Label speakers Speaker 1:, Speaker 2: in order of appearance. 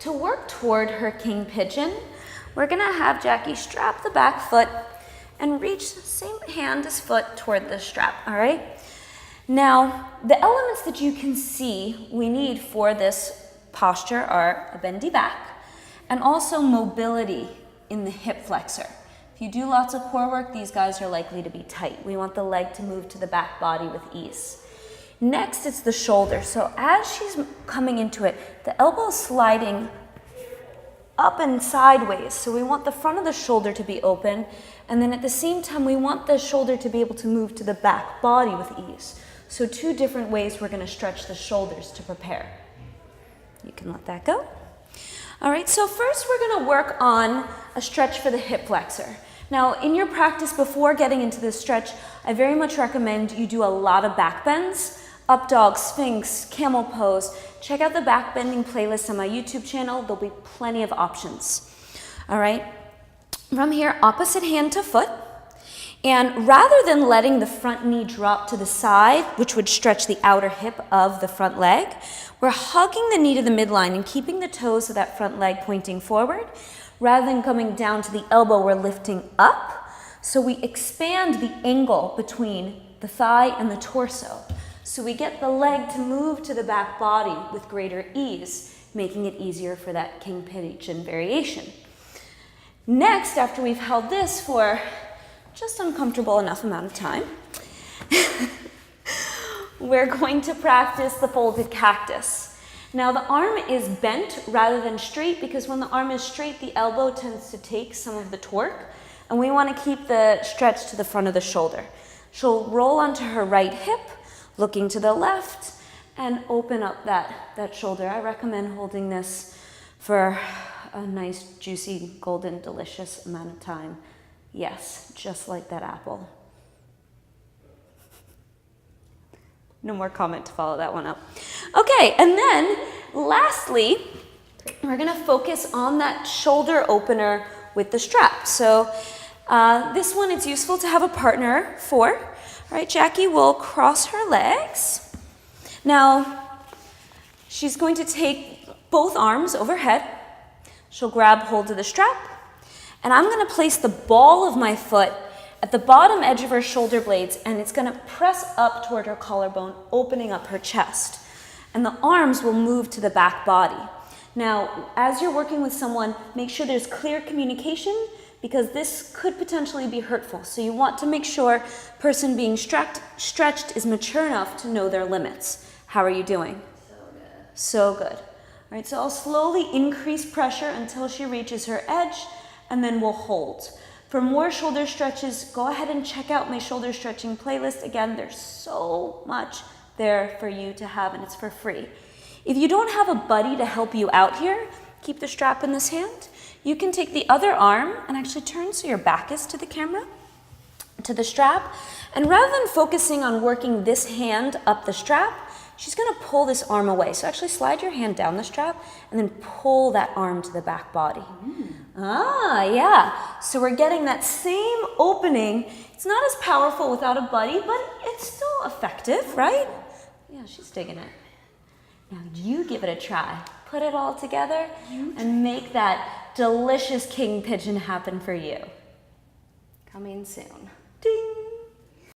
Speaker 1: to work toward her King Pigeon, we're gonna have Jackie strap the back foot and reach same hand as foot toward the strap, all right? Now, the elements that you can see we need for this posture are a bendy back and also mobility in the hip flexor. If you do lots of core work, these guys are likely to be tight. We want the leg to move to the back body with ease. Next, it's the shoulder. So as she's coming into it, the elbow is sliding up and sideways. So we want the front of the shoulder to be open. And then at the same time, we want the shoulder to be able to move to the back body with ease. So two different ways we're gonna stretch the shoulders to prepare. You can let that go. All right, so first we're gonna work on a stretch for the hip flexor. Now, in your practice before getting into this stretch, I very much recommend you do a lot of back bends. Up dog, sphinx, camel pose. Check out the back bending playlist on my YouTube channel. There'll be plenty of options. All right. From here, opposite hand to foot. And rather than letting the front knee drop to the side, which would stretch the outer hip of the front leg, we're hugging the knee to the midline and keeping the toes of that front leg pointing forward. Rather than coming down to the elbow, we're lifting up. So we expand the angle between the thigh and the torso. So we get the leg to move to the back body with greater ease, making it easier for that King Pigeon variation. Next, after we've held this for just uncomfortable enough amount of time, we're going to practice the folded cactus. Now the arm is bent rather than straight because when the arm is straight, the elbow tends to take some of the torque, and we want to keep the stretch to the front of the shoulder. She'll roll onto her right hip, looking to the left, and open up that shoulder. I recommend holding this for a nice, juicy, golden, delicious amount of time. Yes, just like that apple. No more comment to follow that one up. Okay, and then lastly, we're gonna focus on that shoulder opener with the strap. So this one, it's useful to have a partner for. All right, Jackie will cross her legs. Now, she's going to take both arms overhead. She'll grab hold of the strap, and I'm gonna place the ball of my foot at the bottom edge of her shoulder blades, and it's gonna press up toward her collarbone, opening up her chest. And the arms will move to the back body. Now, as you're working with someone, make sure there's clear communication because this could potentially be hurtful. So you want to make sure person being stretched is mature enough to know their limits. How are you doing?
Speaker 2: So good.
Speaker 1: So good. All right, so I'll slowly increase pressure until she reaches her edge, and then we'll hold. For more shoulder stretches, go ahead and check out my shoulder stretching playlist. Again, there's so much there for you to have, and it's for free. If you don't have a buddy to help you out here, keep the strap in this hand. You can take the other arm and actually turn so your back is to the camera, to the strap. And rather than focusing on working this hand up the strap, she's gonna pull this arm away. So actually slide your hand down the strap and then pull that arm to the back body. Ah, yeah. So we're getting that same opening. It's not as powerful without a buddy, but it's still effective, right? Yeah, she's digging it. Now you give it a try. Put it all together and make that delicious King Pigeon happen for you. Coming soon.